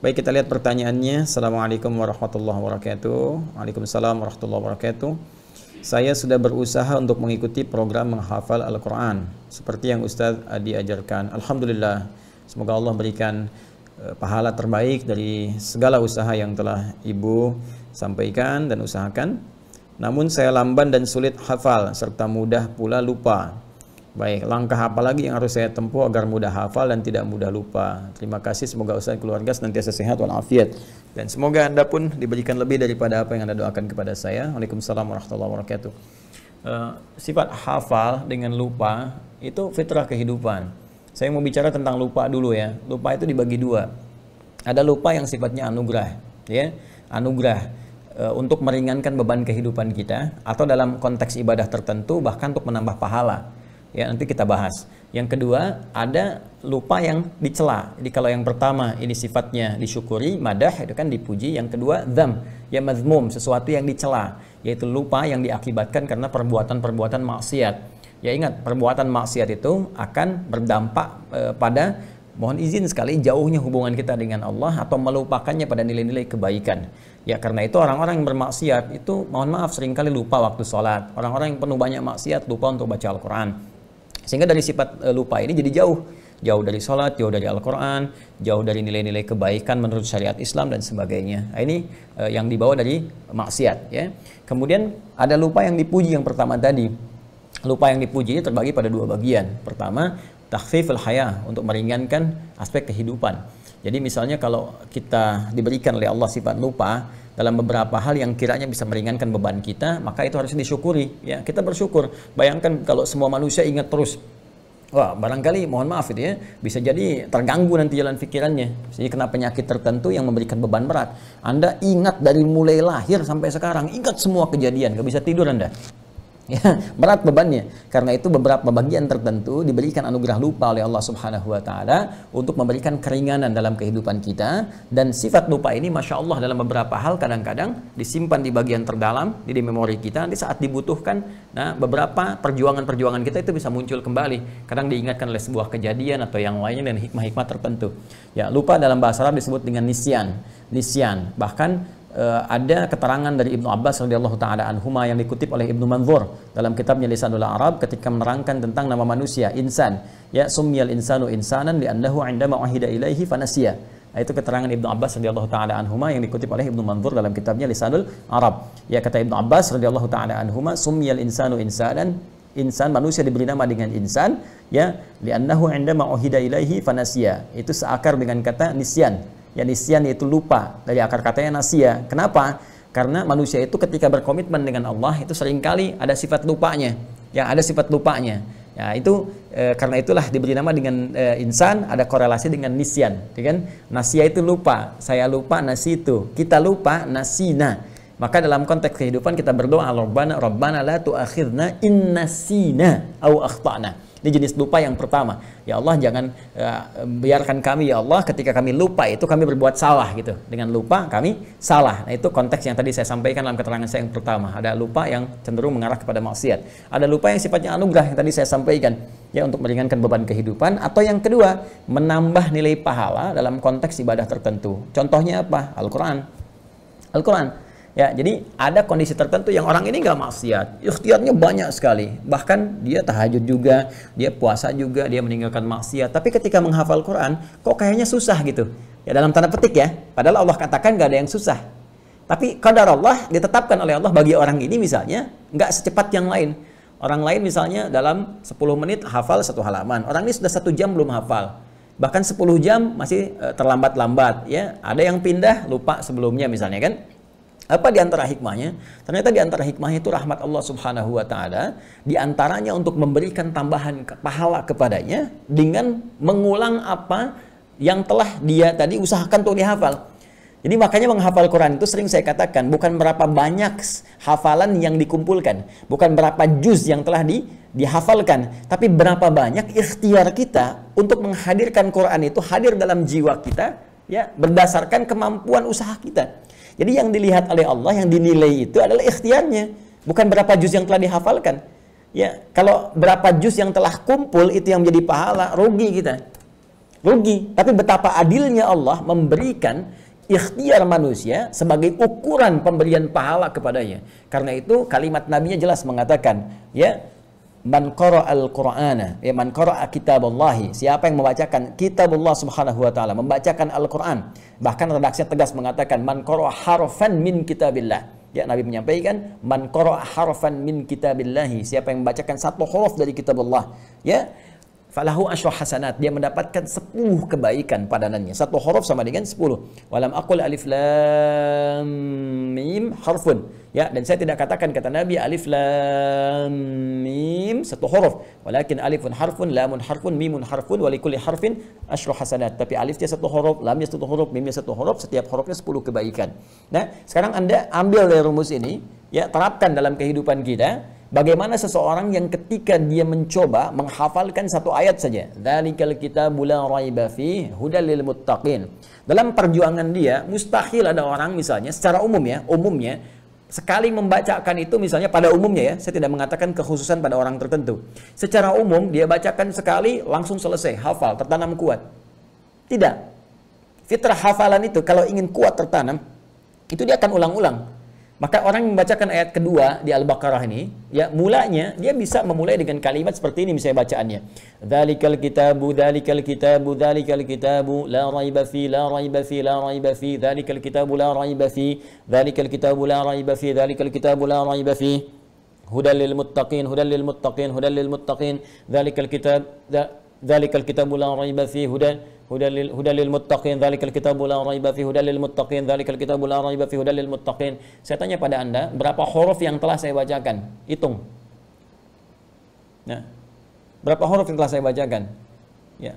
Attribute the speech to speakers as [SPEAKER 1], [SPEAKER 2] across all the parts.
[SPEAKER 1] Baik, kita lihat pertanyaannya. Assalamualaikum warahmatullahi wabarakatuh. Waalaikumsalam warahmatullahi wabarakatuh. Saya sudah berusaha untuk mengikuti program menghafal Al-Quran seperti yang Ustadz Adi ajarkan. Alhamdulillah, semoga Allah berikan pahala terbaik dari segala usaha yang telah Ibu sampaikan dan usahakan. Namun saya lamban dan sulit hafal serta mudah pula lupa. Baik, langkah apa lagi yang harus saya tempuh agar mudah hafal dan tidak mudah lupa? Terima kasih, semoga Ustaz keluarga senantiasa sehat walafiat. Dan semoga Anda pun diberikan lebih daripada apa yang Anda doakan kepada saya. Waalaikumsalam warahmatullahi wabarakatuh. Sifat hafal dengan lupa itu fitrah kehidupan. Saya mau bicara tentang lupa dulu ya. Lupa itu dibagi dua. Ada lupa yang sifatnya anugerah, ya. Anugerah untuk meringankan beban kehidupan kita, atau dalam konteks ibadah tertentu bahkan untuk menambah pahala. Ya, nanti kita bahas. Yang kedua, ada lupa yang dicela. Jadi kalau yang pertama ini sifatnya disyukuri, madah, itu kan dipuji. Yang kedua, dzam, ya mazmum, sesuatu yang dicela, yaitu lupa yang diakibatkan karena perbuatan-perbuatan maksiat. Ya ingat, perbuatan maksiat itu akan berdampak pada, mohon izin sekali, jauhnya hubungan kita dengan Allah atau melupakannya pada nilai-nilai kebaikan. Ya karena itu orang-orang yang bermaksiat itu, mohon maaf, seringkali lupa waktu sholat. Orang-orang yang penuh banyak maksiat lupa untuk baca Al-Quran. Sehingga dari sifat lupa ini jadi jauh dari sholat, jauh dari Al-Quran, jauh dari nilai-nilai kebaikan menurut syariat Islam dan sebagainya. Nah, ini yang dibawa dari maksiat. Ya. Kemudian ada lupa yang dipuji yang pertama tadi. Lupa yang dipuji ini terbagi pada dua bagian. Pertama, takhfiful haya, untuk meringankan aspek kehidupan. Jadi misalnya kalau kita diberikan oleh Allah sifat lupa dalam beberapa hal yang kiranya bisa meringankan beban kita, maka itu harus disyukuri. Ya, kita bersyukur. Bayangkan kalau semua manusia ingat terus, wah barangkali, mohon maaf itu ya, bisa jadi terganggu nanti jalan pikirannya. Jadi kena penyakit tertentu yang memberikan beban berat. Anda ingat dari mulai lahir sampai sekarang, ingat semua kejadian, gak bisa tidur Anda. Ya, berat bebannya. Karena itu beberapa bagian tertentu diberikan anugerah lupa oleh Allah Subhanahu wa taala untuk memberikan keringanan dalam kehidupan kita. Dan sifat lupa ini Masya Allah dalam beberapa hal kadang-kadang disimpan di bagian terdalam di memori kita. Nanti saat dibutuhkan, nah beberapa perjuangan-perjuangan kita itu bisa muncul kembali. Kadang diingatkan oleh sebuah kejadian atau yang lainnya dan hikmah-hikmah tertentu. Ya, lupa dalam bahasa Arab disebut dengan nisyan. Bahkan ada keterangan dari Ibnu Abbas radhiyallahu taala anhuma yang dikutip oleh Ibnu Manzur dalam kitabnya Lisanul Arab ketika menerangkan tentang nama manusia insan. Ya, summiyal insanu insanan li'annahu 'indama uhida ilaihi fanasiya. Nah, itu keterangan Ibnu Abbas radhiyallahu taala anhuma yang dikutip oleh Ibnu Manzur dalam kitabnya Lisanul Arab. Ya, kata Ibnu Abbas radhiyallahu taala anhuma, summiyal insanu insanan, insan, manusia diberi nama dengan insan, ya, li'annahu 'indama uhida ilaihi fanasiya. Itu seakar dengan kata nisyan. Ya, nisyan yaitu lupa, dari akar katanya nasia. Kenapa? Karena manusia itu ketika berkomitmen dengan Allah itu seringkali ada sifat lupanya. Ya, ada sifat lupanya. Ya, itu karena itulah diberi nama dengan insan, ada korelasi dengan nisyan, ya kan? Nasia itu lupa, saya lupa, nasi itu. Kita lupa, nasina. Maka dalam konteks kehidupan kita berdoa, Rabbana la tu'akhidna in nasina au akhtana. Ini jenis lupa yang pertama. Ya Allah, jangan biarkan kami ya Allah ketika kami lupa itu kami berbuat salah gitu. Dengan lupa kami salah. Nah, itu konteks yang tadi saya sampaikan dalam keterangan saya yang pertama. Ada lupa yang cenderung mengarah kepada maksiat. Ada lupa yang sifatnya anugerah yang tadi saya sampaikan, ya, untuk meringankan beban kehidupan. Atau yang kedua, menambah nilai pahala dalam konteks ibadah tertentu. Contohnya apa? Al-Quran. Ya, jadi ada kondisi tertentu yang orang ini nggak maksiat, ikhtiarnya banyak sekali, bahkan dia tahajud juga, dia puasa juga, dia meninggalkan maksiat. Tapi ketika menghafal Quran, kok kayaknya susah gitu. Ya, dalam tanda petik ya, padahal Allah katakan nggak ada yang susah. Tapi qadar Allah ditetapkan oleh Allah bagi orang ini misalnya nggak secepat yang lain. Orang lain misalnya dalam 10 menit hafal 1 halaman, orang ini sudah 1 jam belum hafal. Bahkan 10 jam masih terlambat-lambat. Ya, ada yang pindah lupa sebelumnya misalnya kan. Apa di antara hikmahnya? Ternyata di antara hikmahnya itu rahmat Allah Subhanahu wa taala, di antaranya untuk memberikan tambahan pahala kepadanya dengan mengulang apa yang telah dia tadi usahakan untuk dihafal. Jadi makanya menghafal Quran itu sering saya katakan bukan berapa banyak hafalan yang dikumpulkan, bukan berapa juz yang telah dihafalkan, tapi berapa banyak ikhtiar kita untuk menghadirkan Quran itu hadir dalam jiwa kita, ya, berdasarkan kemampuan usaha kita. Jadi yang dilihat oleh Allah, yang dinilai itu adalah ikhtiarnya, bukan berapa juz yang telah dihafalkan. Ya, kalau berapa juz yang telah kumpul itu yang menjadi pahala, rugi kita. rugi. Tapi betapa adilnya Allah memberikan ikhtiar manusia sebagai ukuran pemberian pahala kepadanya. Karena itu kalimat nabinya jelas mengatakan, ya, man qara'al Qur'ana, ya, man qara'a kitaballahi, siapa yang membacakan kitabullah subhanahu wa ta'ala, membacakan Al-Qur'an. Bahkan redaksinya tegas mengatakan man qara'a harfan min kitabillah. Ya, Nabi menyampaikan man qara'a harfan min kitabillahi, siapa yang membacakan satu huruf dari kitabullah, ya, falahu asyru hasanat, dia mendapatkan 10 kebaikan padanannya. Satu huruf sama dengan 10. Walam aqul alif lam mim harfun. Ya, dan saya tidak katakan kata Nabi alif lam mim satu huruf, walakin alifun harfun, lamun harfun, mimun harfun, wa likulli harfin asyru hasanat. Tapi alifnya satu huruf, lamnya satu huruf, mimnya satu huruf, setiap hurufnya 10 kebaikan. Nah, sekarang Anda ambil dari rumus ini, ya, terapkan dalam kehidupan kita. Bagaimana seseorang yang ketika dia mencoba menghafalkan satu ayat saja, dzalikal kitabu la raiba fihi hudal lil muttaqin. Dalam perjuangan dia, mustahil ada orang misalnya secara umum ya, umumnya sekali membacakan itu misalnya pada umumnya ya, saya tidak mengatakan kekhususan pada orang tertentu. Secara umum dia bacakan sekali langsung selesai, hafal, tertanam kuat. Tidak. Fitrah hafalan itu kalau ingin kuat tertanam, itu dia akan ulang-ulang. Maka orang yang membacakan ayat kedua di Al-Baqarah ini, ya, mulanya dia bisa memulai dengan kalimat seperti ini misalnya bacaannya. Dzalikal kitabu, dzalikal kitabu, dzalikal kitabu, la raiba fi, la raiba fi, la raiba fi, dzalikal kitabu la raiba fi, dzalikal kitabu la raiba fi, dzalikal kitabu la raiba fi. Hudal lil muttaqin, hudal lil muttaqin, hudal lil muttaqin, dzalikal kitab, dzalikal kitabu la raiba fi, hudal lil muttaqin, dzalikal kitabu la raiba fi, hudal lil muttaqin, dzalikal kitabu la raiba fi, hudal lil muttaqin. Saya tanya pada Anda, berapa huruf yang telah saya bacakan? Hitung. Nah, berapa huruf yang telah saya bacakan? Ya.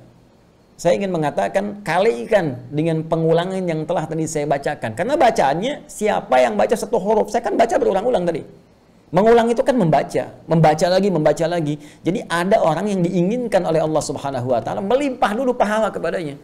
[SPEAKER 1] Saya ingin mengatakan kalikan dengan pengulangan yang telah tadi saya bacakan. Karena bacaannya siapa yang baca satu huruf? Saya kan baca berulang-ulang tadi. Mengulang itu kan membaca lagi. Jadi ada orang yang diinginkan oleh Allah Subhanahu wa taala melimpah dulu pahala kepadanya.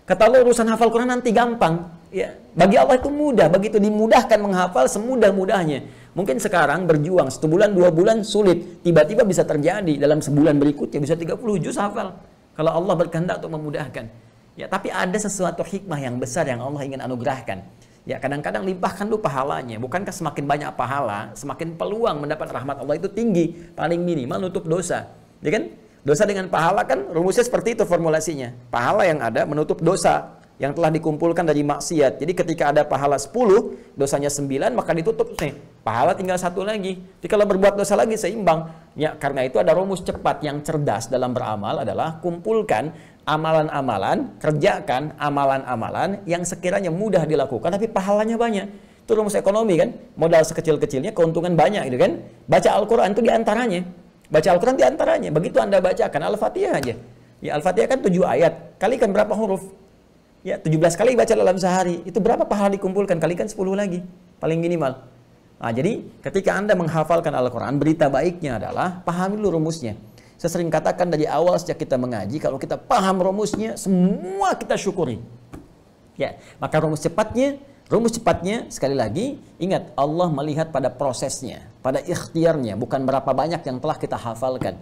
[SPEAKER 1] Kata Allah, urusan hafal Quran nanti gampang, ya. Bagi Allah itu mudah, begitu dimudahkan menghafal semudah-mudahnya. Mungkin sekarang berjuang 1 bulan, 2 bulan sulit, tiba-tiba bisa terjadi dalam sebulan berikutnya bisa 30 juz hafal. Kalau Allah berkehendak untuk memudahkan. Ya, tapi ada sesuatu hikmah yang besar yang Allah ingin anugerahkan. Ya, kadang-kadang limpahkan dulu pahalanya. Bukankah semakin banyak pahala, semakin peluang mendapat rahmat Allah itu tinggi, paling minimal nutup dosa. Ya kan? Dosa dengan pahala kan rumusnya seperti itu formulasinya. Pahala yang ada menutup dosa yang telah dikumpulkan dari maksiat. Jadi ketika ada pahala 10, dosanya 9, maka ditutup nih. Pahala tinggal 1 lagi. Jadi kalau berbuat dosa lagi seimbang. Ya, karena itu ada rumus cepat yang cerdas dalam beramal adalah kumpulkan amalan-amalan, kerjakan amalan-amalan yang sekiranya mudah dilakukan tapi pahalanya banyak. Itu rumus ekonomi kan, modal sekecil-kecilnya keuntungan banyak gitu kan. Baca Al-Quran itu diantaranya. Baca Al-Quran diantaranya. Begitu Anda bacakan Al-Fatihah aja. Ya, Al-Fatihah kan 7 ayat. Kalikan berapa huruf? Ya, 17 kali baca dalam sehari. Itu berapa pahala dikumpulkan? Kalikan 10 lagi. Paling minimal. Nah, jadi ketika Anda menghafalkan Al-Quran, berita baiknya adalah pahami dulu rumusnya. Saya sering katakan dari awal sejak kita mengaji, kalau kita paham rumusnya, semua kita syukuri. Ya, maka rumus cepatnya sekali lagi, ingat Allah melihat pada prosesnya, pada ikhtiarnya, bukan berapa banyak yang telah kita hafalkan.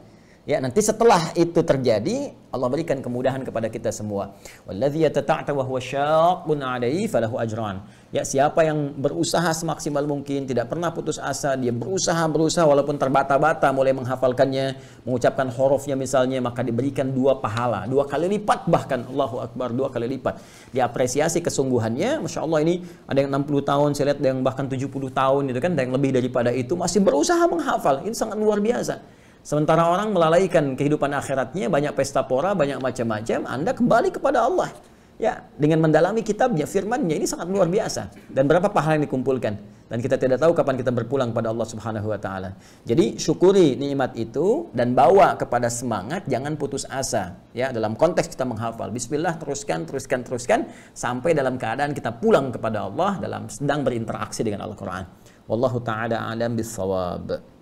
[SPEAKER 1] Ya, nanti setelah itu terjadi, Allah berikan kemudahan kepada kita semua. Walladzi yatata'ta wa huwa syaqqun 'alaihi falahu ajran. Ya, siapa yang berusaha semaksimal mungkin, tidak pernah putus asa, dia berusaha walaupun terbata-bata mulai menghafalkannya, mengucapkan hurufnya misalnya, maka diberikan 2 pahala, 2 kali lipat bahkan, Allahu Akbar, 2 kali lipat. Diapresiasi kesungguhannya, Masya Allah, ini ada yang 60 tahun, saya lihat ada yang bahkan 70 tahun, itu kan, ada yang lebih daripada itu, masih berusaha menghafal, ini sangat luar biasa. Sementara orang melalaikan kehidupan akhiratnya, banyak pesta pora, banyak macam-macam, Anda kembali kepada Allah. Ya, dengan mendalami kitabnya, firmannya, ini sangat luar biasa. Dan berapa pahala yang dikumpulkan. Dan kita tidak tahu kapan kita berpulang pada Allah Subhanahu wa taala. Jadi syukuri nikmat itu dan bawa kepada semangat, jangan putus asa. Ya, dalam konteks kita menghafal, bismillah, teruskan sampai dalam keadaan kita pulang kepada Allah dalam sedang berinteraksi dengan Al-Qur'an. Wallahu taala a'lam bissawab.